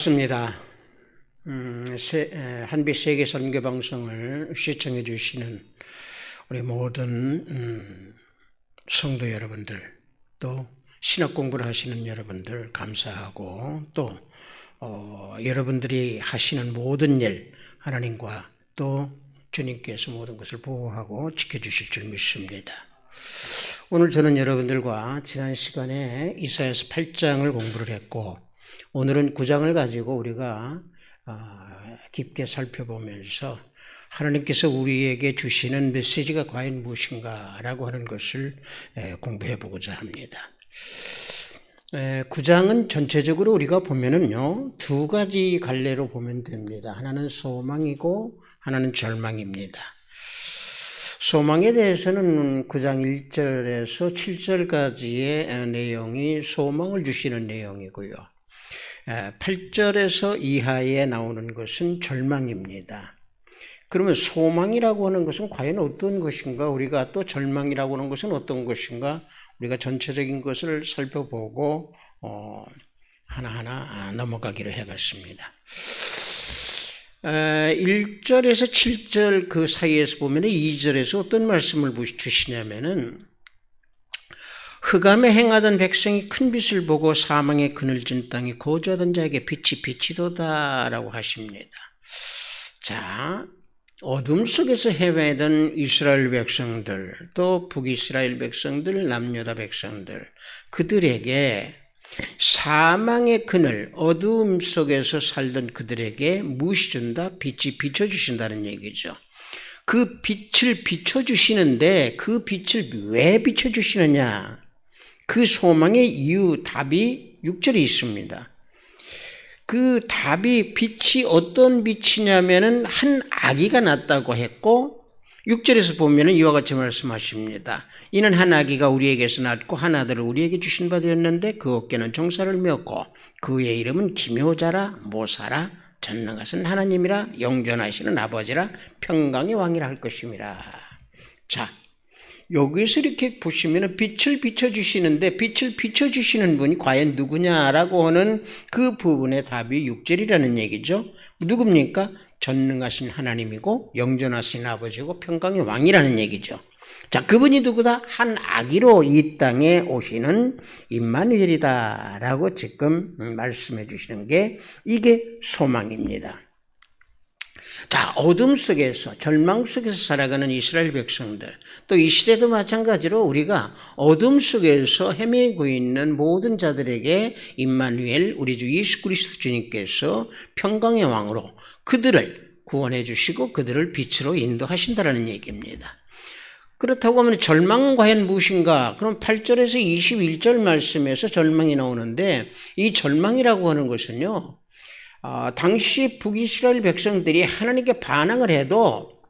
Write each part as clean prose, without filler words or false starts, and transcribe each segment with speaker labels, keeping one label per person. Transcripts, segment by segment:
Speaker 1: 반갑습니다. 한빛 세계 선교 방송을 시청해 주시는 우리 모든 성도 여러분들, 또 신학 공부를 하시는 여러분들 감사하고, 또 여러분들이 하시는 모든 일 하나님과 또 주님께서 모든 것을 보호하고 지켜주실 줄 믿습니다. 오늘 저는 여러분들과 지난 시간에 이사야서 8장을 공부를 했고, 오늘은 9장을 가지고 우리가 깊게 살펴보면서 하나님께서 우리에게 주시는 메시지가 과연 무엇인가라고 하는 것을 공부해 보고자 합니다. 9장은 전체적으로 우리가 보면은요, 두 가지 갈래로 보면 됩니다. 하나는 소망이고 하나는 절망입니다. 소망에 대해서는 9장 1절에서 7절까지의 내용이 소망을 주시는 내용이고요. 8절에서 이하에 나오는 것은 절망입니다. 그러면 소망이라고 하는 것은 과연 어떤 것인가, 우리가 또 절망이라고 하는 것은 어떤 것인가, 우리가 전체적인 것을 살펴보고 하나하나 넘어가기로 해갔습니다. 1절에서 7절 그 사이에서 보면 2절에서 어떤 말씀을 주시냐면은, 흑암에 행하던 백성이 큰 빛을 보고 사망의 그늘진 땅에 거주하던 자에게 빛이 비치도다라고 하십니다. 자, 어둠 속에서 헤매던 이스라엘 백성들, 또 북이스라엘 백성들, 남유다 백성들, 그들에게 사망의 그늘, 어둠 속에서 살던 그들에게 무엇이 준다? 빛이 비춰주신다는 얘기죠. 그 빛을 비춰주시는데 그 빛을 왜 비춰주시느냐? 그 소망의 이유, 답이 6절에 있습니다. 그 답이, 빛이 어떤 빛이냐면은 한 아기가 났다고 했고, 6절에서 보면은 이와 같이 말씀하십니다. 이는 한 아기가 우리에게서 낳고 한 아들을 우리에게 주신 바 되었는데 그 어깨는 정사를 메었고 그의 이름은 기묘자라, 모사라, 전능하신 하나님이라, 영존하시는 아버지라, 평강의 왕이라 할 것임이라. 자, 여기서 이렇게 보시면 빛을 비춰주시는데, 빛을 비춰주시는 분이 과연 누구냐라고 하는 그 부분의 답이 6절이라는 얘기죠. 누굽니까? 전능하신 하나님이고 영존하신 아버지고 평강의 왕이라는 얘기죠. 자, 그분이 누구다? 한 아기로 이 땅에 오시는 임마누엘이다 라고 지금 말씀해 주시는 게, 이게 소망입니다. 자, 어둠 속에서, 절망 속에서 살아가는 이스라엘 백성들, 또 이 시대도 마찬가지로 우리가 어둠 속에서 헤매고 있는 모든 자들에게 임마누엘, 우리 주 예수 그리스도 주님께서 평강의 왕으로 그들을 구원해 주시고 그들을 빛으로 인도하신다는 얘기입니다. 그렇다고 하면 절망은 과연 무엇인가? 그럼 8절에서 21절 말씀에서 절망이 나오는데, 이 절망이라고 하는 것은요, 당시 북이스라엘 백성들이 하나님께 반항을 해도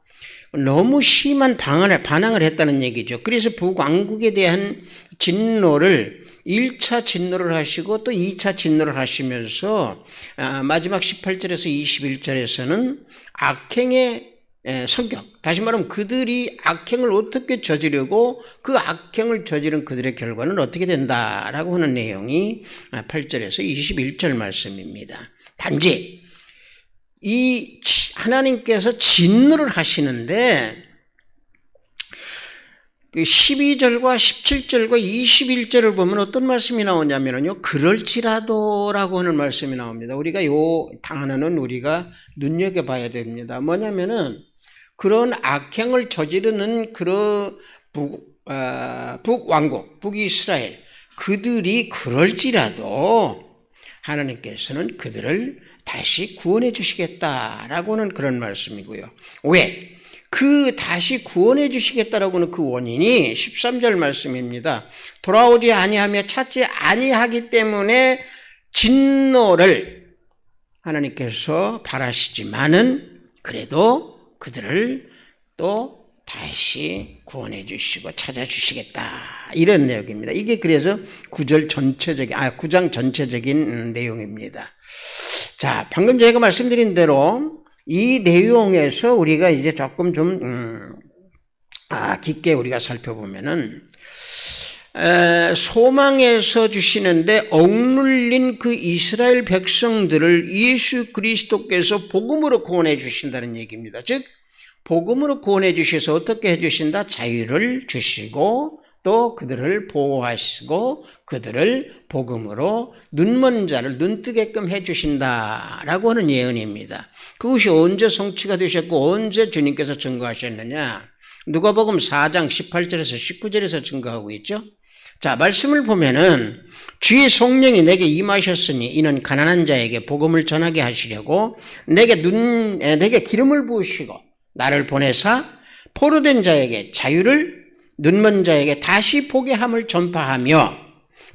Speaker 1: 너무 심한 반항을 했다는 얘기죠. 그래서 북왕국에 대한 진노를 1차 진노를 하시고 또 2차 진노를 하시면서 마지막 18절에서 21절에서는 악행의 성격, 다시 말하면 그들이 악행을 어떻게 저지르고 그 악행을 저지른 그들의 결과는 어떻게 된다라고 하는 내용이 8절에서 21절 말씀입니다. 단지 이 하나님께서 진노를 하시는데, 12절과 17절과 21절을 보면 어떤 말씀이 나오냐면요, 그럴지라도 라고 하는 말씀이 나옵니다. 우리가 요 단어는 우리가 눈여겨봐야 됩니다. 뭐냐면은, 그런 악행을 저지르는 그런 북왕국, 북이스라엘, 그들이 그럴지라도 하나님께서는 그들을 다시 구원해 주시겠다라고 하는 그런 말씀이고요. 왜? 그 다시 구원해 주시겠다라고 하는 그 원인이 13절 말씀입니다. 돌아오지 아니하며 찾지 아니하기 때문에 진노를 하나님께서 바라시지만은 그래도 그들을 또 다시 구원해 주시고 찾아주시겠다, 이런 내용입니다. 이게 그래서 9장 전체적인 내용입니다. 자, 방금 제가 말씀드린 대로 이 내용에서 우리가 이제 조금 좀 깊게 우리가 살펴보면은, 소망에서 주시는데 억눌린 그 이스라엘 백성들을 예수 그리스도께서 복음으로 구원해 주신다는 얘기입니다. 즉 복음으로 구원해 주셔서 어떻게 해 주신다? 자유를 주시고 또 그들을 보호하시고 그들을 복음으로 눈먼 자를 눈뜨게끔 해 주신다라고 하는 예언입니다. 그것이 언제 성취가 되셨고 언제 주님께서 증거하셨느냐? 누가복음 4장 18절에서 19절에서 증거하고 있죠. 자, 말씀을 보면은 주의 성령이 내게 임하셨으니 이는 가난한 자에게 복음을 전하게 하시려고 내게 기름을 부으시고 나를 보내사 포로된 자에게 자유를 눈먼 자에게 다시 보게 함을 전파하며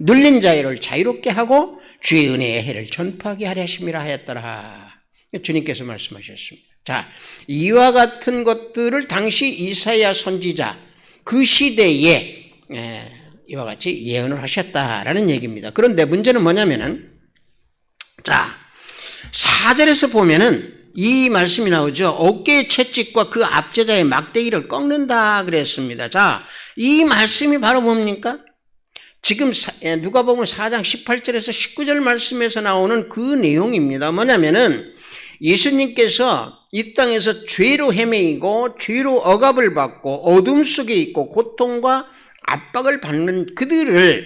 Speaker 1: 눌린 자를 자유롭게 하고 주의 은혜의 해를 전파하게 하려 하심이라 하였더라. 주님께서 말씀하셨습니다. 자, 이와 같은 것들을 당시 이사야 선지자 그 시대에 이와 같이 예언을 하셨다라는 얘기입니다. 그런데 문제는 뭐냐면은, 자, 4절에서 보면은 이 말씀이 나오죠. 어깨의 채찍과 그 압제자의 막대기를 꺾는다 그랬습니다. 자, 이 말씀이 바로 뭡니까? 지금 누가복음 4장 18절에서 19절 말씀에서 나오는 그 내용입니다. 뭐냐면은 예수님께서 이 땅에서 죄로 헤매이고 죄로 억압을 받고 어둠 속에 있고 고통과 압박을 받는 그들을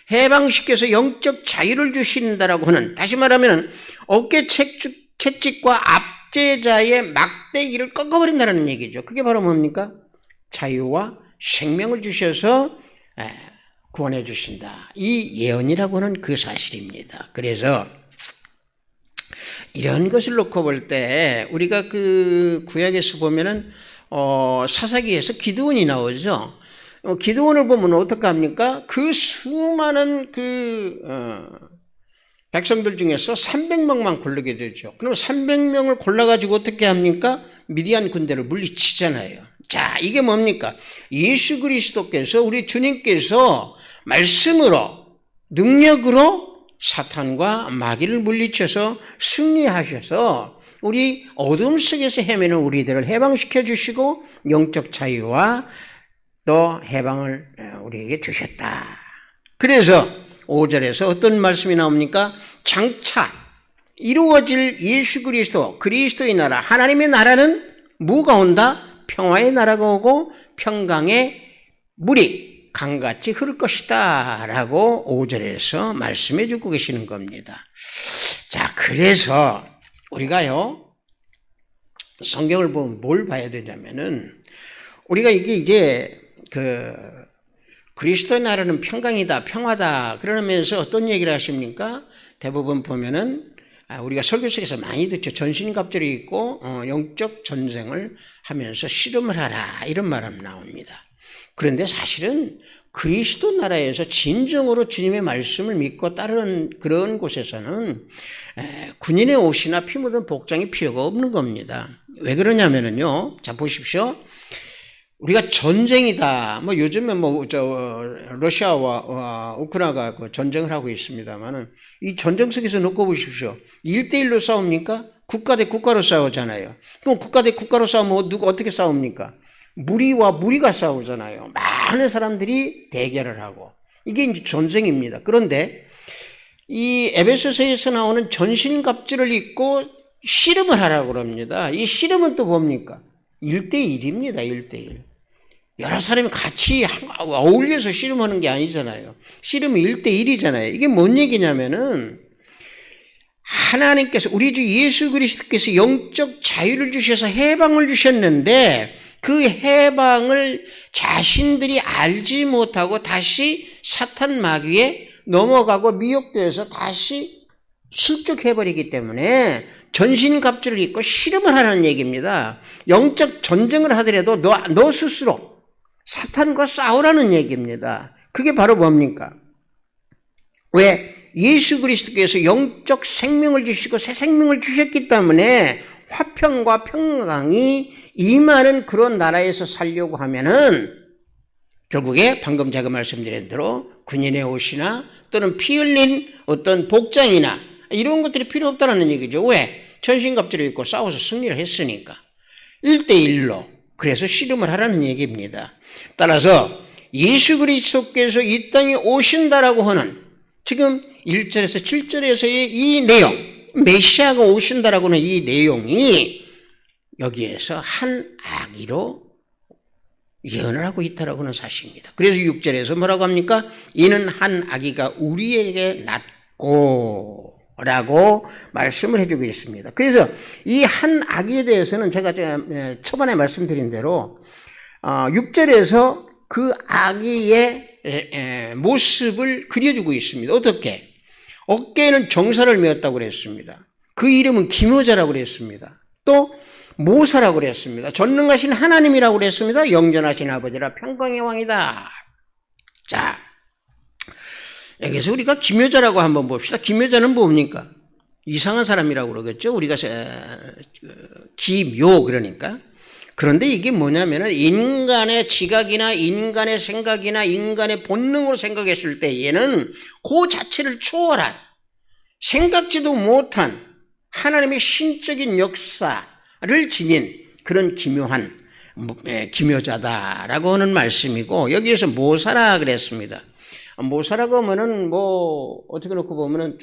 Speaker 1: 해방시켜서 영적 자유를 주신다라고 하는, 다시 말하면 어깨 채찍과 압제자의 막대기를 꺾어버린다는 얘기죠. 그게 바로 뭡니까? 자유와 생명을 주셔서 구원해 주신다. 이 예언이라고 하는 그 사실입니다. 그래서 이런 것을 놓고 볼 때 우리가 그 구약에서 보면은 사사기에서 기드온이 나오죠. 기드온을 보면 어떡합니까? 그 수많은 백성들 중에서 300명만 고르게 되죠. 그럼 300명을 골라가지고 어떻게 합니까? 미디안 군대를 물리치잖아요. 자, 이게 뭡니까? 예수 그리스도께서, 우리 주님께서 말씀으로, 능력으로 사탄과 마귀를 물리쳐서 승리하셔서 우리 어둠 속에서 헤매는 우리들을 해방시켜 주시고 영적 자유와 또 해방을 우리에게 주셨다. 그래서 5절에서 어떤 말씀이 나옵니까? 장차 이루어질 예수 그리스도의 나라, 하나님의 나라는 뭐가 온다? 평화의 나라가 오고 평강의 물이 강같이 흐를 것이다 라고 5절에서 말씀해 주고 계시는 겁니다. 자, 그래서 우리가요 성경을 보면 뭘 봐야 되냐면은, 우리가 이게 이제 그리스도의 나라는 평강이다, 평화다 그러면서 어떤 얘기를 하십니까? 대부분 보면은 우리가 설교 속에서 많이 듣죠. 전신갑절이 있고 영적 전쟁을 하면서 씨름을 하라 이런 말은 나옵니다. 그런데 사실은 그리스도 나라에서 진정으로 주님의 말씀을 믿고 따르는 그런 곳에서는 군인의 옷이나 피 묻은 복장이 필요가 없는 겁니다. 왜 그러냐면요, 자 보십시오. 우리가 전쟁이다. 요즘에 러시아와 우크라이나가 전쟁을 하고 있습니다만은 이 전쟁 속에서 놓고 보십시오. 1대1로 싸웁니까? 국가 대 국가로 싸우잖아요. 그럼 국가 대 국가로 싸우면 누가 어떻게 싸웁니까? 무리와 무리가 싸우잖아요. 많은 사람들이 대결을 하고. 이게 이제 전쟁입니다. 그런데 이 에베소서에서 나오는 전신갑주를 입고 씨름을 하라고 그럽니다. 이 씨름은 또 뭡니까? 1대1입니다. 1대1. 여러 사람이 같이 어울려서 씨름하는 게 아니잖아요. 씨름이 1대1이잖아요. 이게 뭔 얘기냐면은 하나님께서, 우리 주 예수 그리스도께서 영적 자유를 주셔서 해방을 주셨는데 그 해방을 자신들이 알지 못하고 다시 사탄 마귀에 넘어가고 미혹되어서 다시 실족해버리기 때문에 전신갑주를 입고 씨름을 하라는 얘기입니다. 영적 전쟁을 하더라도 너 스스로 사탄과 싸우라는 얘기입니다. 그게 바로 뭡니까? 왜? 예수 그리스도께서 영적 생명을 주시고 새 생명을 주셨기 때문에 화평과 평강이 임하는 그런 나라에서 살려고 하면은 결국에 방금 제가 말씀드린 대로 군인의 옷이나 또는 피 흘린 어떤 복장이나 이런 것들이 필요 없다는 얘기죠. 왜? 전신갑주를 입고 싸워서 승리를 했으니까. 1대1로. 그래서 씨름을 하라는 얘기입니다. 따라서 예수 그리스도께서 이 땅에 오신다라고 하는 지금 1절에서 7절에서의 이 내용, 메시아가 오신다라고 하는 이 내용이 여기에서 한 악의로 예언을 하고 있다라고 하는 사실입니다. 그래서 6절에서 뭐라고 합니까? 이는 한 악의가 우리에게 났고 라고 말씀을 해주고 있습니다. 그래서 이 한 악의에 대해서는 제가 초반에 말씀드린 대로 6절에서 그 악의의 모습을 그려주고 있습니다. 어떻게? 어깨에는 정사를 메었다고 그랬습니다. 그 이름은 기묘자라고 그랬습니다. 또 모사라고 그랬습니다. 전능하신 하나님이라고 그랬습니다. 영전하신 아버지라 평강의 왕이다. 자, 여기서 우리가 기묘자라고 한번 봅시다. 기묘자는 뭡니까? 이상한 사람이라고 그러겠죠. 우리가 기묘 그러니까. 그런데 이게 뭐냐면은 인간의 지각이나 인간의 생각이나 인간의 본능으로 생각했을 때 얘는 그 자체를 초월한 생각지도 못한 하나님의 신적인 역사를 지닌 그런 기묘한 기묘자다라고 하는 말씀이고, 여기에서 모사라 그랬습니다. 모사라고 하면은 어떻게 놓고 보면은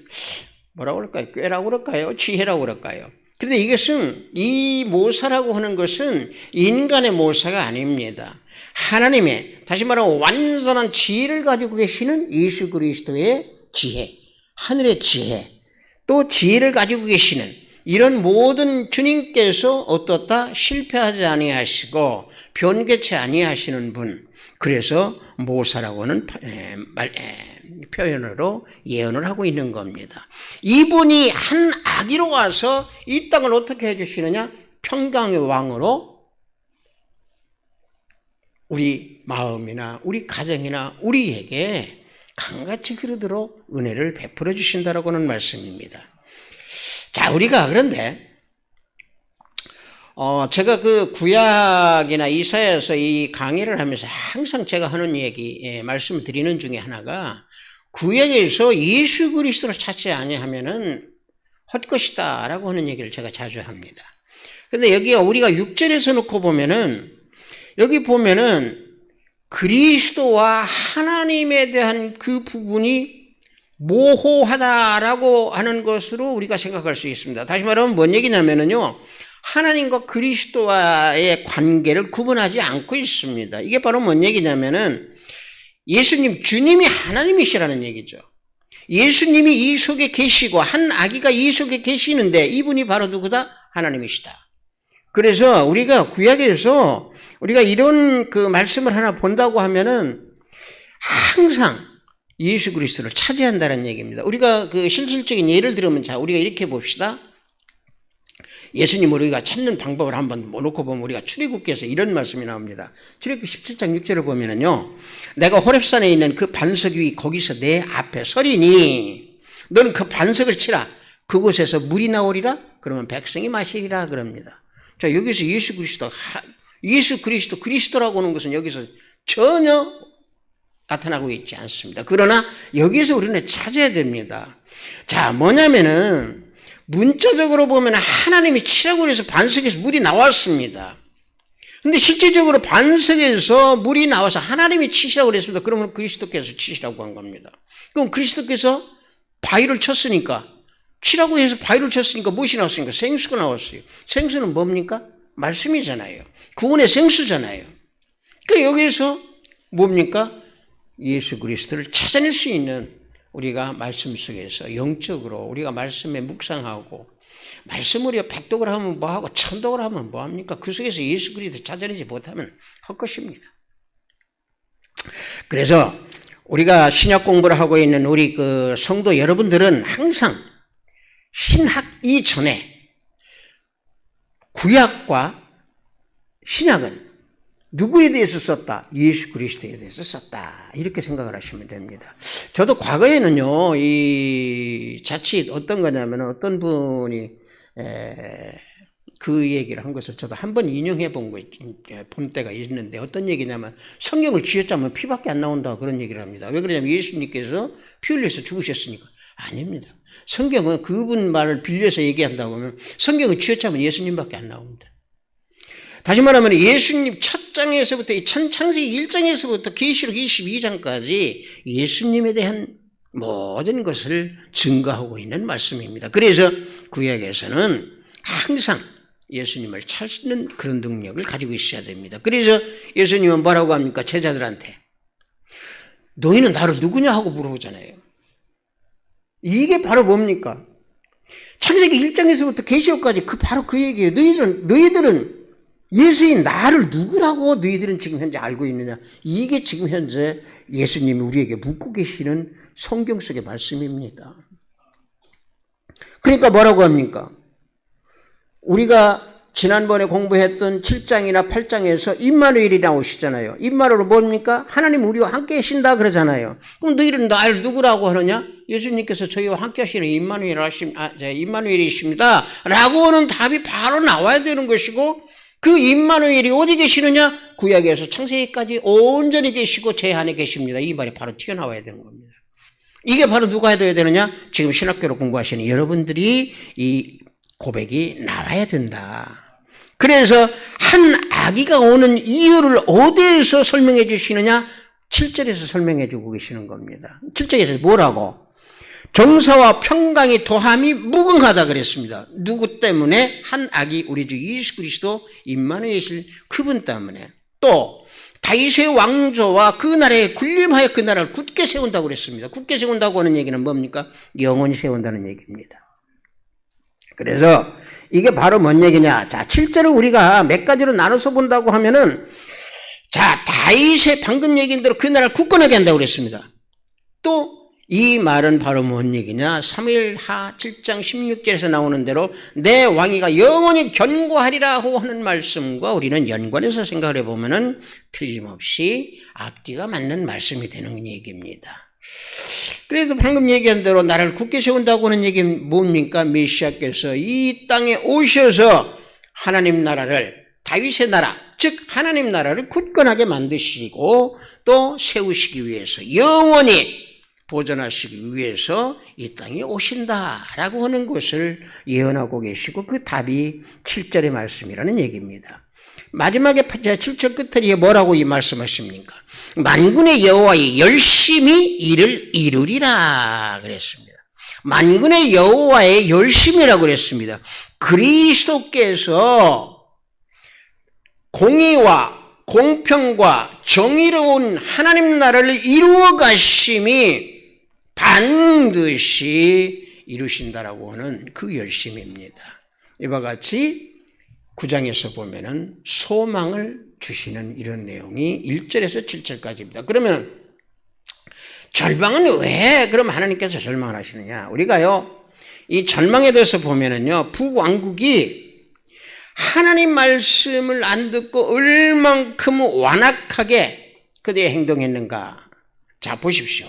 Speaker 1: 뭐라고 그럴까요? 꾀라고 그럴까요? 지혜라고 그럴까요? 그런데 이것은 이 모사라고 하는 것은 인간의 모사가 아닙니다. 하나님의, 다시 말하면 완전한 지혜를 가지고 계시는 예수 그리스도의 지혜, 하늘의 지혜, 또 지혜를 가지고 계시는 이런 모든 주님께서 어떻다? 실패하지 아니하시고 변개치 아니하시는 분, 그래서 모사라고 하는 표현으로 예언을 하고 있는 겁니다. 이분이 한 악의로 와서 이 땅을 어떻게 해주시느냐? 평강의 왕으로 우리 마음이나 우리 가정이나 우리에게 강같이 흐르도록 은혜를 베풀어 주신다라고 하는 말씀입니다. 자, 우리가 그런데 제가 그 구약이나 이사야에서 이 강의를 하면서 항상 제가 하는 말씀을 드리는 중에 하나가, 구약에서 예수 그리스도를 찾지 아니하면은 헛것이다 라고 하는 얘기를 제가 자주 합니다. 근데 여기 우리가 6절에서 놓고 보면은, 여기 보면은 그리스도와 하나님에 대한 그 부분이 모호하다라고 하는 것으로 우리가 생각할 수 있습니다. 다시 말하면 뭔 얘기냐면은요, 하나님과 그리스도와의 관계를 구분하지 않고 있습니다. 이게 바로 뭔 얘기냐면은 예수님, 주님이 하나님이시라는 얘기죠. 예수님이 이 속에 계시고 한 아기가 이 속에 계시는데 이분이 바로 누구다? 하나님이시다. 그래서 우리가 구약에서 우리가 이런 그 말씀을 하나 본다고 하면은 항상 예수 그리스도를 차지한다는 얘기입니다. 우리가 그 실질적인 예를 들으면, 자, 우리가 이렇게 봅시다. 예수님을 우리가 찾는 방법을 한번 놓고 보면 우리가 출애굽기에서 이런 말씀이 나옵니다. 출애굽기 17장 6절을 보면은요, 내가 호렙산에 있는 그 반석 위 거기서 내 앞에 서리니 너는 그 반석을 치라. 그곳에서 물이 나오리라. 그러면 백성이 마시리라 그럽니다. 자, 여기서 예수 그리스도, 그리스도라고 하는 것은 여기서 전혀 나타나고 있지 않습니다. 그러나 여기서 우리는 찾아야 됩니다. 자, 뭐냐면은 문자적으로 보면 하나님이 치라고 해서 반석에서 물이 나왔습니다. 근데 실제적으로 반석에서 물이 나와서 하나님이 치시라고 그랬습니다. 그러면 그리스도께서 치시라고 한 겁니다. 그럼 그리스도께서 바위를 쳤으니까, 치라고 해서 바위를 쳤으니까 무엇이 나왔습니까? 생수가 나왔어요. 생수는 뭡니까? 말씀이잖아요. 구원의 생수잖아요. 그러니까 여기서 뭡니까? 예수 그리스도를 찾아낼 수 있는, 우리가 말씀 속에서 영적으로 우리가 말씀에 묵상하고, 말씀을 우리가 백독을 하면 뭐하고 천독을 하면 뭐합니까? 그 속에서 예수 그리스도 찾아내지 못하면 헛것입니다. 그래서 우리가 신약 공부를 하고 있는 우리 그 성도 여러분들은 항상 신학 이전에 구약과 신약은 누구에 대해서 썼다? 예수 그리스도에 대해서 썼다. 이렇게 생각을 하시면 됩니다. 저도 과거에는요, 이 자칫 어떤 거냐면 어떤 분이 그 얘기를 한 것을 저도 한번 인용해 본 때가 있는데, 어떤 얘기냐면 성경을 쥐어짜면 피밖에 안 나온다 그런 얘기를 합니다. 왜 그러냐면 예수님께서 피 흘려서 죽으셨으니까. 아닙니다. 성경은 그분 말을 빌려서 얘기한다고 하면 성경을 쥐어짜면 예수님밖에 안 나옵니다. 다시 말하면 예수님 첫 장에서부터 창세기 1장에서부터 계시록 22장까지 예수님에 대한 모든 것을 증거하고 있는 말씀입니다. 그래서 구약에서는 항상 예수님을 찾는 그런 능력을 가지고 있어야 됩니다. 그래서 예수님은 뭐라고 합니까? 제자들한테 너희는 나를 누구냐 하고 물어보잖아요. 이게 바로 뭡니까? 창세기 1장에서부터 계시록까지 바로 그 얘기예요. 너희들은 예수인 나를 누구라고 너희들은 지금 현재 알고 있느냐? 이게 지금 현재 예수님이 우리에게 묻고 계시는 성경 속의 말씀입니다. 그러니까 뭐라고 합니까? 우리가 지난번에 공부했던 7장이나 8장에서 임마누엘이 나오시잖아요. 임마누엘은 뭡니까? 하나님 우리와 함께 계신다 그러잖아요. 그럼 너희는 나를 누구라고 하느냐? 예수님께서 저희와 함께 하시는 임마누엘이십니다 라고 하는 답이 바로 나와야 되는 것이고, 그 임마누엘이 어디 계시느냐? 구약에서 창세기까지 온전히 계시고 제 안에 계십니다. 이 말이 바로 튀어나와야 되는 겁니다. 이게 바로 누가 해둬야 되느냐? 지금 신학교로 공부하시는 여러분들이 이 고백이 나와야 된다. 그래서 한 아기가 오는 이유를 어디에서 설명해 주시느냐? 7절에서 설명해 주고 계시는 겁니다. 7절에서 뭐라고? 정사와 평강이 도함이 무궁하다 그랬습니다. 누구 때문에? 한 아기 우리 주 예수 그리스도 임마누엘 그분 때문에. 또 다윗의 왕조와 그 나라에 군림하여 그 나라를 굳게 세운다고 그랬습니다. 굳게 세운다고 하는 얘기는 뭡니까? 영원히 세운다는 얘기입니다. 그래서 이게 바로 뭔 얘기냐? 자, 7절을 우리가 몇 가지로 나눠서 본다고 하면은, 자, 다윗의 방금 얘기한 대로 그 나라를 굳건하게 한다고 그랬습니다. 또 이 말은 바로 뭔 얘기냐? 사무엘하 7장 16절에서 나오는 대로 내 왕위가 영원히 견고하리라고 하는 말씀과 우리는 연관해서 생각을 해보면은 틀림없이 앞뒤가 맞는 말씀이 되는 얘기입니다. 그래도 방금 얘기한 대로 나라를 굳게 세운다고 하는 얘기는 뭡니까? 메시아께서 이 땅에 오셔서 하나님 나라를, 다윗의 나라, 즉 하나님 나라를 굳건하게 만드시고 또 세우시기 위해서, 영원히 보존하시기 위해서 이 땅에 오신다라고 하는 것을 예언하고 계시고, 그 답이 7절의 말씀이라는 얘기입니다. 마지막에 7절 끝에 뭐라고 이 말씀하십니까? 만군의 여호와의 열심히 이를 이루리라 그랬습니다. 만군의 여호와의 열심이라고 그랬습니다. 그리스도께서 공의와 공평과 정의로운 하나님 나라를 이루어 가심이 반드시 이루신다라고 하는 그 열심입니다. 이와 같이 9장에서 보면은 소망을 주시는 이런 내용이 1절에서 7절까지입니다. 그러면 절망은 왜 그럼 하나님께서 절망을 하시느냐? 우리가요, 이 절망에 대해서 보면은요, 북왕국이 하나님 말씀을 안 듣고 얼만큼 완악하게 그들이 행동했는가? 자, 보십시오.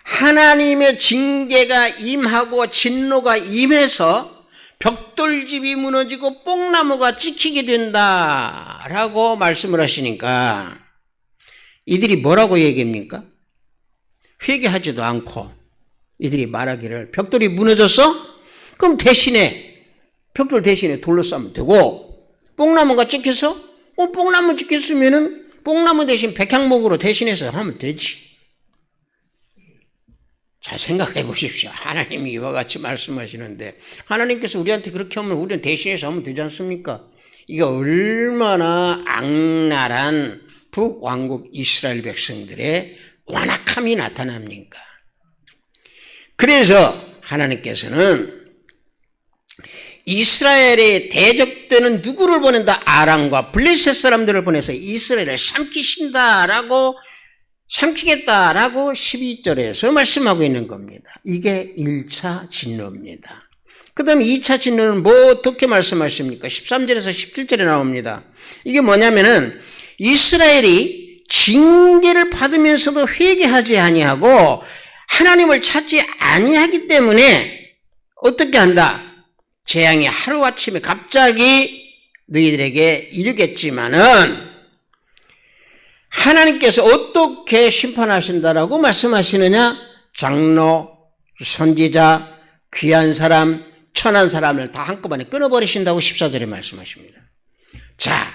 Speaker 1: 하나님의 징계가 임하고 진노가 임해서 벽돌집이 무너지고 뽕나무가 찍히게 된다라고 말씀을 하시니까 이들이 뭐라고 얘기합니까? 회개하지도 않고 이들이 말하기를 벽돌이 무너졌어? 그럼 벽돌 대신에 돌로 싸면 되고, 뽕나무가 찍혀서 뽕나무 찍혔으면은 뽕나무 대신 백향목으로 대신해서 하면 되지. 자, 생각해 보십시오. 하나님이 이와 같이 말씀하시는데 하나님께서 우리한테 그렇게 하면 우리는 대신해서 하면 되지 않습니까? 이게 얼마나 악랄한 북왕국 이스라엘 백성들의 완악함이 나타납니까? 그래서 하나님께서는 이스라엘에 대적되는 누구를 보낸다? 아람과 블레셋 사람들을 보내서 이스라엘을 삼키겠다라고 12절에서 말씀하고 있는 겁니다. 이게 1차 진노입니다. 그 다음에 2차 진노는 어떻게 말씀하십니까? 13절에서 17절에 나옵니다. 이게 뭐냐면은 이스라엘이 징계를 받으면서도 회개하지 아니하고 하나님을 찾지 아니하기 때문에 어떻게 한다? 재앙이 하루아침에 갑자기 너희들에게 이르겠지만은 하나님께서 어떻게 심판하신다라고 말씀하시느냐? 장로, 선지자, 귀한 사람, 천한 사람을 다 한꺼번에 끊어버리신다고 14절에 말씀하십니다. 자,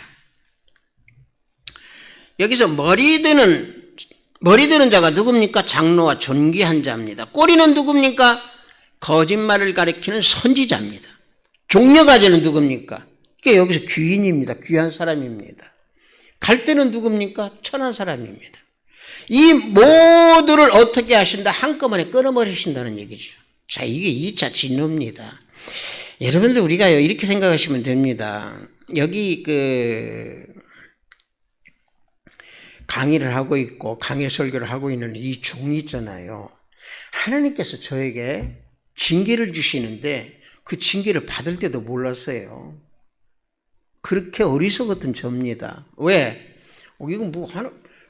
Speaker 1: 여기서 머리 드는 자가 누굽니까? 장로와 존귀한 자입니다. 꼬리는 누굽니까? 거짓말을 가리키는 선지자입니다. 종려가지는 누굽니까? 이게 여기서 귀인입니다. 귀한 사람입니다. 갈대는 누굽니까? 천한 사람입니다. 이 모두를 어떻게 하신다? 한꺼번에 끊어버리신다는 얘기죠. 자, 이게 2차 진노입니다. 여러분들 우리가요, 이렇게 생각하시면 됩니다. 여기 강의를 하고 있고 강의 설교를 하고 있는 이 종이 있잖아요. 하나님께서 저에게 징계를 주시는데 그 징계를 받을 때도 몰랐어요. 그렇게 어리석었던 저입니다. 왜? 이건 뭐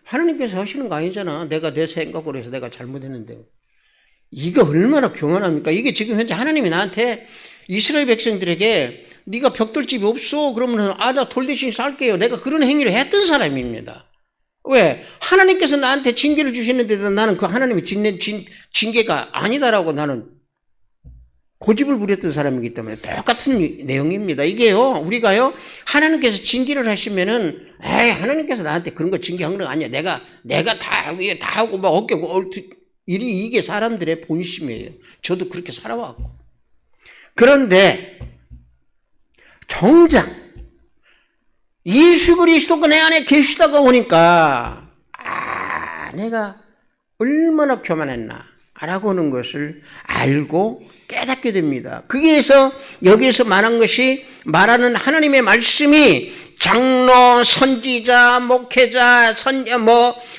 Speaker 1: 하나님께서 하시는 거 아니잖아. 내가 내 생각으로 해서 내가 잘못했는데. 이게 얼마나 교만합니까? 이게 지금 현재 하나님이 나한테 이스라엘 백성들에게 네가 벽돌집이 없어. 그러면 나 돌 대신 쌀게요. 내가 그런 행위를 했던 사람입니다. 왜? 하나님께서 나한테 징계를 주시는데도 나는 그 하나님의 징계가 아니다라고 나는 고집을 부렸던 사람이기 때문에 똑같은 내용입니다. 이게요, 우리가요, 하나님께서 징계를 하시면은, 하나님께서 나한테 그런 거 징계한 건 아니야. 내가 다 하고 막 어깨고, 이게 사람들의 본심이에요. 저도 그렇게 살아왔고. 그런데, 정작, 예수 그리스도가 내 안에 계시다가 오니까, 내가 얼마나 교만했나, 라고 하는 것을 알고 깨닫게 됩니다. 거기에서, 여기에서 말하는 하나님의 말씀이 장로, 선지자, 목회자,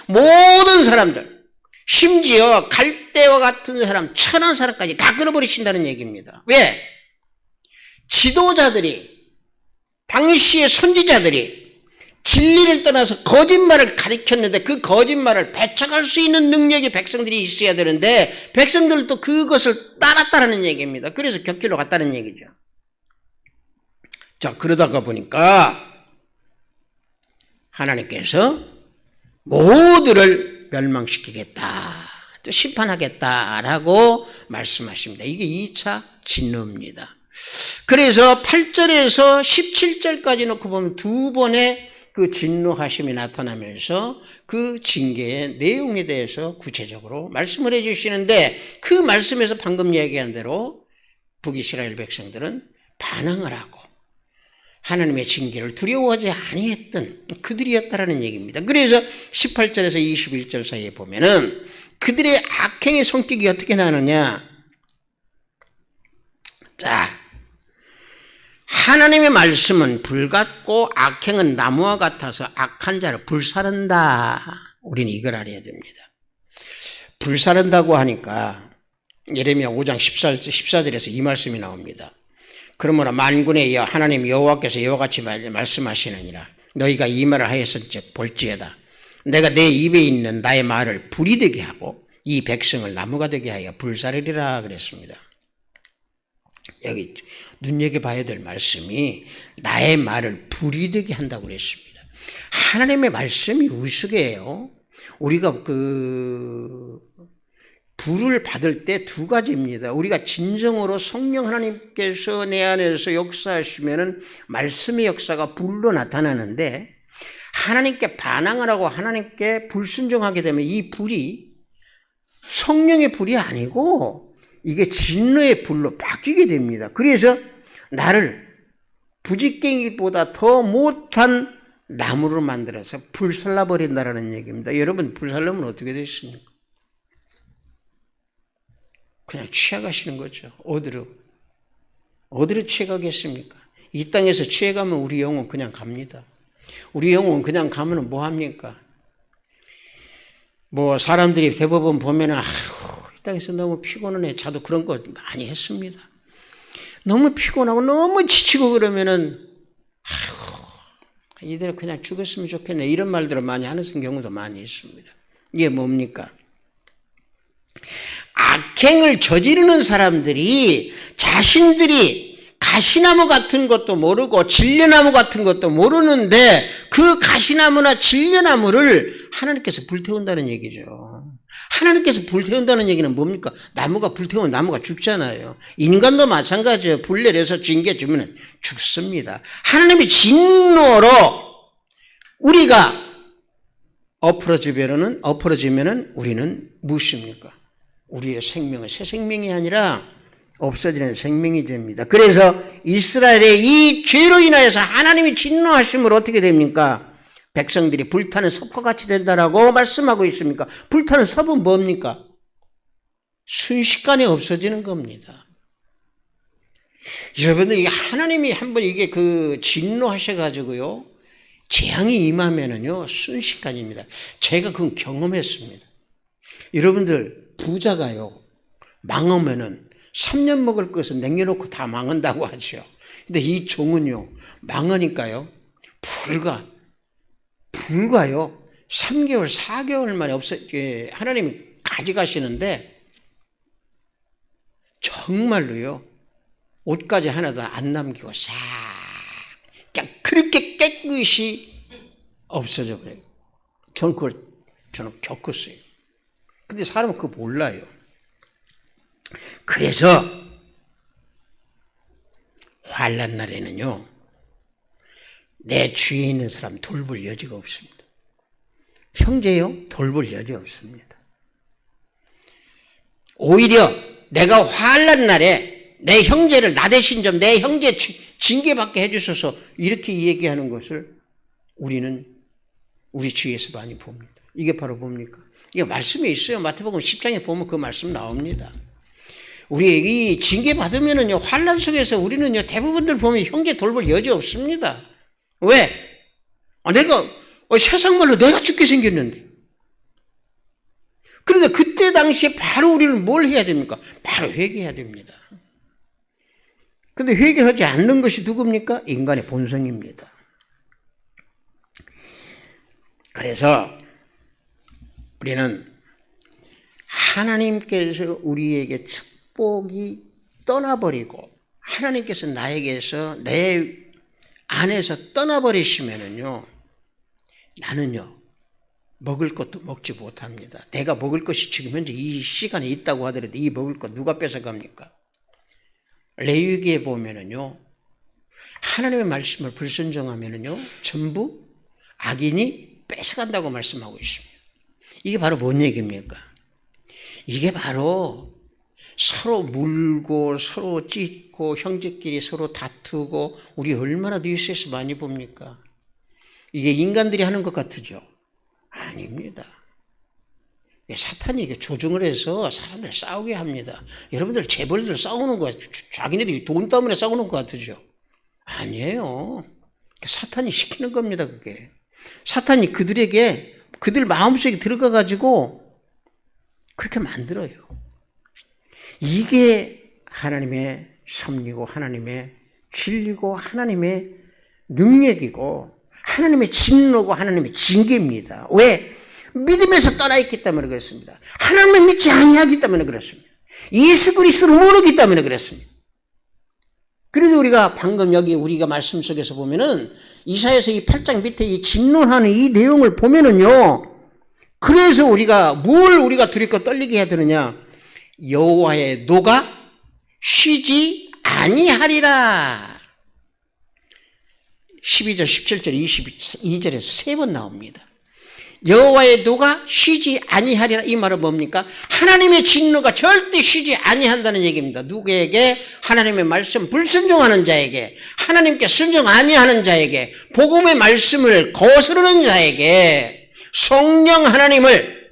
Speaker 1: 모든 사람들, 심지어 갈대와 같은 사람, 천한 사람까지 다 끊어버리신다는 얘기입니다. 왜? 지도자들이, 당시의 선지자들이 진리를 떠나서 거짓말을 가리켰는데 그 거짓말을 배척할 수 있는 능력이 백성들이 있어야 되는데 백성들도 그것을 따랐다는 얘기입니다. 그래서 격길로 갔다는 얘기죠. 자, 그러다가 보니까 하나님께서 모두를 멸망시키겠다, 또 심판하겠다라고 말씀하십니다. 이게 2차 진노입니다. 그래서 8절에서 17절까지 놓고 보면 두 번의 그 진노하심이 나타나면서 그 징계의 내용에 대해서 구체적으로 말씀을 해주시는데 그 말씀에서 방금 얘기한 대로 북이스라엘 백성들은 반항을 하고 하나님의 징계를 두려워하지 아니했던 그들이었다라는 얘기입니다. 그래서 18절에서 21절 사이에 보면은 그들의 악행의 성격이 어떻게 나느냐. 자, 하나님의 말씀은 불 같고 악행은 나무와 같아서 악한 자를 불사른다. 우리는 이걸 알아야 됩니다. 불사른다고 하니까 예레미야 5장 14절에서 이 말씀이 나옵니다. 그러므로 만군의 하나님 여호와께서 이와 같이 말씀하시느니라. 너희가 이 말을 하였은즉 볼지어다. 내가 내 입에 있는 나의 말을 불이 되게 하고 이 백성을 나무가 되게 하여 불사르리라 그랬습니다. 여기 눈여겨봐야 될 말씀이 나의 말을 불이 되게 한다고 그랬습니다. 하나님의 말씀이 우스개예요. 우리가 불을 받을 때 두 가지입니다. 우리가 진정으로 성령 하나님께서 내 안에서 역사하시면은 말씀의 역사가 불로 나타나는데 하나님께 반항을 하고 하나님께 불순종하게 되면 이 불이 성령의 불이 아니고 이게 진노의 불로 바뀌게 됩니다. 그래서 나를 부지깽이보다 더 못한 나무로 만들어서 불살라버린다라는 얘기입니다. 여러분 불살라면 어떻게 되십니까? 그냥 취해가시는 거죠. 어디로 취해가겠습니까? 이 땅에서 취해가면 우리 영혼 그냥 갑니다. 우리 영혼 그냥 가면 뭐 합니까? 사람들이 대부분 보면은 이 땅에서 너무 피곤하네. 저도 그런 거 많이 했습니다. 너무 피곤하고 너무 지치고 그러면은 이대로 그냥 죽었으면 좋겠네. 이런 말들을 많이 하는 경우도 많이 있습니다. 이게 뭡니까? 악행을 저지르는 사람들이 자신들이 가시나무 같은 것도 모르고 진려나무 같은 것도 모르는데 그 가시나무나 진려나무를 하나님께서 불태운다는 얘기죠. 하나님께서 불태운다는 얘기는 뭡니까? 나무가 불태우면 나무가 죽잖아요. 인간도 마찬가지예요. 불 내려서 징계 주면 죽습니다. 하나님의 진노로 우리가 엎어지면은 우리는 무엇입니까? 우리의 생명은 새 생명이 아니라 없어지는 생명이 됩니다. 그래서 이스라엘의 이 죄로 인하여서 하나님이 진노하심으로 어떻게 됩니까? 백성들이 불타는 섭과같이 된다라고 말씀하고 있습니까? 불타는 섭은 뭡니까? 순식간에 없어지는 겁니다. 여러분들, 하나님이 한번 이게 진노하셔가지고요, 재앙이 임하면은요, 순식간입니다. 제가 그건 경험했습니다. 여러분들, 부자가요, 망하면은 3년 먹을 것을 남겨놓고 다 망한다고 하죠. 근데 이 종은요, 망하니까요, 불과요, 3개월, 4개월 만에 하나님이 가져가시는데, 정말로요, 옷까지 하나도 안 남기고 싹, 그냥 그렇게 깨끗이 없어져 버려요. 저는 겪었어요. 근데 사람은 그거 몰라요. 그래서 환난 날에는요, 내 주위에 있는 사람 돌볼 여지가 없습니다. 형제요, 돌볼 여지 없습니다. 오히려 내가 환난 날에 내 형제를 나 대신 좀 내 형제 징계받게 해주셔서 이렇게 얘기하는 것을 우리는 우리 주위에서 많이 봅니다. 이게 바로 뭡니까? 이게 말씀에 있어요. 마태복음 10장에 보면 그 말씀 나옵니다. 우리 이 징계받으면은요, 환난 속에서 우리는요, 대부분들 보면 형제 돌볼 여지 없습니다. 왜? 내가 세상 말로 내가 죽게 생겼는데. 그런데 그때 당시에 바로 우리는 뭘 해야 됩니까? 바로 회개해야 됩니다. 근데 회개하지 않는 것이 누굽니까? 인간의 본성입니다. 그래서 우리는 하나님께서 우리에게 축복이 떠나버리고 하나님께서 나에게서 내 안에서 떠나버리시면은요, 나는요, 먹을 것도 먹지 못합니다. 내가 먹을 것이 지금 현재 이 시간에 있다고 하더라도 이 먹을 것 누가 뺏어갑니까? 레위기에 보면은요, 하나님의 말씀을 불순종하면은요, 전부 악인이 뺏어간다고 말씀하고 있습니다. 이게 바로 뭔 얘기입니까? 이게 바로 서로 물고 서로 찢고 형제끼리 서로 다투고 우리 얼마나 뉴스에서 많이 봅니까? 이게 인간들이 하는 것 같으죠? 아닙니다. 사탄이 이게 조종을 해서 사람들 싸우게 합니다. 여러분들 재벌들 싸우는 거, 자기네들이 돈 때문에 싸우는 것 같으죠? 아니에요. 사탄이 시키는 겁니다, 그게. 사탄이 그들 마음속에 들어가가지고 그렇게 만들어요. 이게 하나님의 섭리고 하나님의 진리고 하나님의 능력이고 하나님의 진노고 하나님의 징계입니다. 왜? 믿음에서 떠나있기 때문에 그렇습니다. 하나님을 믿지 아니하기 때문에 그렇습니다. 예수 그리스도를 모르기 때문에 그렇습니다. 그래도 우리가 방금 여기 우리가 말씀 속에서 보면은 이사야서 이 8장 밑에 이 진노하는 이 내용을 보면은요, 그래서 우리가 두렵고 떨리게 해야 되느냐? 여호와의 노가 쉬지 아니하리라. 12절, 17절, 22절에서 3번 나옵니다. 여호와의 노가 쉬지 아니하리라. 이 말은 뭡니까? 하나님의 진노가 절대 쉬지 아니한다는 얘기입니다. 누구에게? 하나님의 말씀 불순종하는 자에게, 하나님께 순종 아니하는 자에게, 복음의 말씀을 거스르는 자에게, 성령 하나님을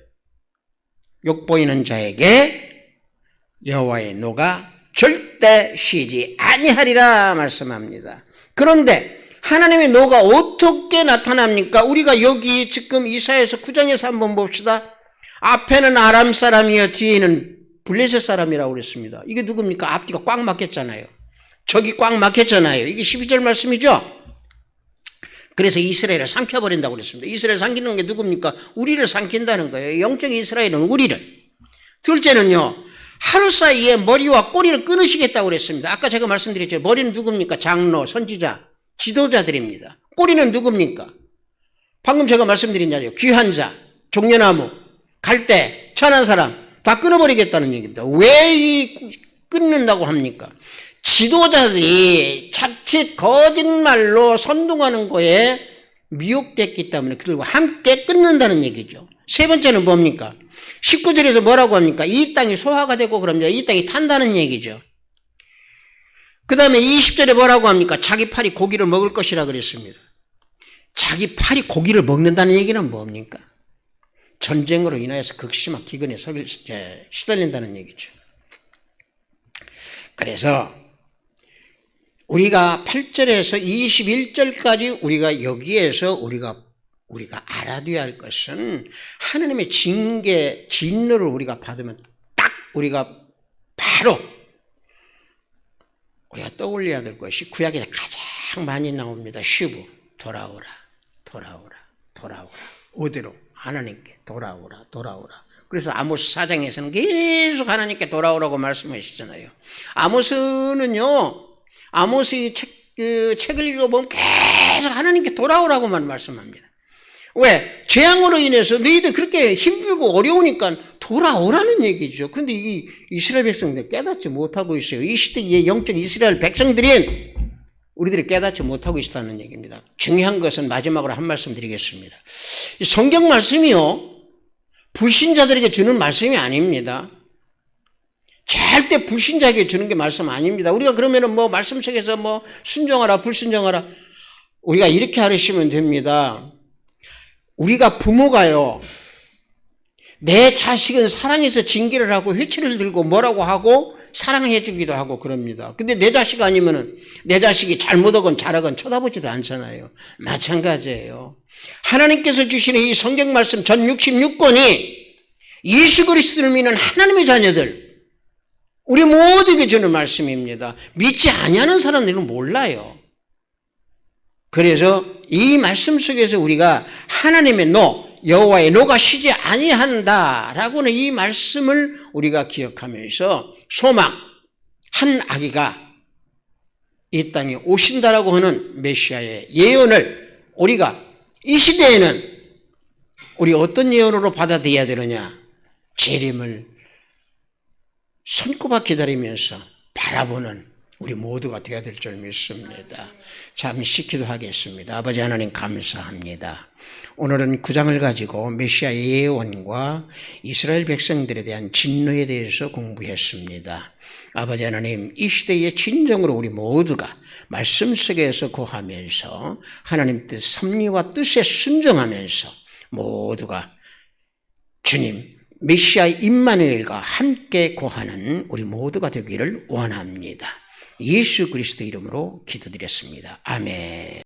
Speaker 1: 욕보이는 자에게 여호와의 노가 절대 쉬지 아니하리라 말씀합니다. 그런데 하나님의 노가 어떻게 나타납니까? 우리가 여기 지금 이사야서 9장에서 한번 봅시다. 앞에는 아람 사람이요, 뒤에는 블레셋 사람이라고 그랬습니다. 이게 누굽니까? 앞뒤가 꽉 막혔잖아요. 저기 꽉 막혔잖아요. 이게 12절 말씀이죠? 그래서 이스라엘을 삼켜버린다고 그랬습니다. 이스라엘 삼키는 게 누굽니까? 우리를 삼킨다는 거예요. 영적 이스라엘은 우리를. 둘째는요, 하루 사이에 머리와 꼬리를 끊으시겠다고 그랬습니다. 아까 제가 말씀드렸죠. 머리는 누굽니까? 장로, 선지자, 지도자들입니다. 꼬리는 누굽니까? 방금 제가 말씀드린 자죠. 귀한 자, 종려나무, 갈대, 천한 사람 다 끊어버리겠다는 얘기입니다. 왜 이 끊는다고 합니까? 지도자들이 자칫 거짓말로 선동하는 거에 미혹됐기 때문에 그들과 함께 끊는다는 얘기죠. 세 번째는 뭡니까? 19절에서 뭐라고 합니까? 이 땅이 소화가 되고 그럽니다. 이 땅이 탄다는 얘기죠. 그 다음에 20절에 뭐라고 합니까? 자기 팔이 고기를 먹을 것이라 그랬습니다. 자기 팔이 고기를 먹는다는 얘기는 뭡니까? 전쟁으로 인하여서 극심한 기근에 시달린다는 얘기죠. 그래서 우리가 8절에서 21절까지 우리가 여기에서 우리가 알아둬야 할 것은 하나님의 징계, 진노를 우리가 받으면 딱 우리가 바로 우리가 떠올려야 될 것이 구약에서 가장 많이 나옵니다. 쉬브, 돌아오라, 돌아오라, 돌아오라. 어디로? 하나님께 돌아오라, 돌아오라. 그래서 아모스 4장에서는 계속 하나님께 돌아오라고 말씀하시잖아요. 아모스는요, 아모스의 책을 읽어보면 계속 하나님께 돌아오라고만 말씀합니다. 왜? 재앙으로 인해서 너희들 그렇게 힘들고 어려우니까 돌아오라는 얘기죠. 그런데 이 이스라엘 백성들 깨닫지 못하고 있어요. 이 시대의 영적 이스라엘 백성들이 우리들이 깨닫지 못하고 있다는 얘기입니다. 중요한 것은 마지막으로 한 말씀 드리겠습니다. 이 성경 말씀이요, 불신자들에게 주는 말씀이 아닙니다. 절대 불신자에게 주는 게 말씀 아닙니다. 우리가 그러면은 뭐 말씀 속에서 뭐 순종하라, 불순종하라, 우리가 이렇게 하시면 됩니다. 우리가 부모가요, 내 자식은 사랑해서 징계를 하고 회초리를 들고 뭐라고 하고 사랑해 주기도 하고 그럽니다. 근데 내 자식 아니면은 내 자식이 잘못하건 잘하건 쳐다보지도 않잖아요. 마찬가지예요. 하나님께서 주시는 이 성경 말씀 전 66권이 예수 그리스도를 믿는 하나님의 자녀들, 우리 모두에게 주는 말씀입니다. 믿지 아니하는 사람들은 몰라요. 그래서 이 말씀 속에서 우리가 하나님의 노, 여호와의 노가 쉬지 아니한다라고는 이 말씀을 우리가 기억하면서 소망, 한 아기가 이 땅에 오신다라고 하는 메시아의 예언을 우리가 이 시대에는 우리 어떤 예언으로 받아들여야 되느냐? 재림을 손꼽아 기다리면서 바라보는 우리 모두가 되어야 될 줄 믿습니다. 잠시 기도하겠습니다. 아버지 하나님 감사합니다. 오늘은 9장을 가지고 메시아의 예언과 이스라엘 백성들에 대한 진노에 대해서 공부했습니다. 아버지 하나님, 이 시대의 진정으로 우리 모두가 말씀 속에서 거하면서 하나님 뜻, 섭리와 뜻에 순종하면서 모두가 주님, 메시아 임마누엘과 함께 거하는 우리 모두가 되기를 원합니다. 예수 그리스도 이름으로 기도드렸습니다. 아멘.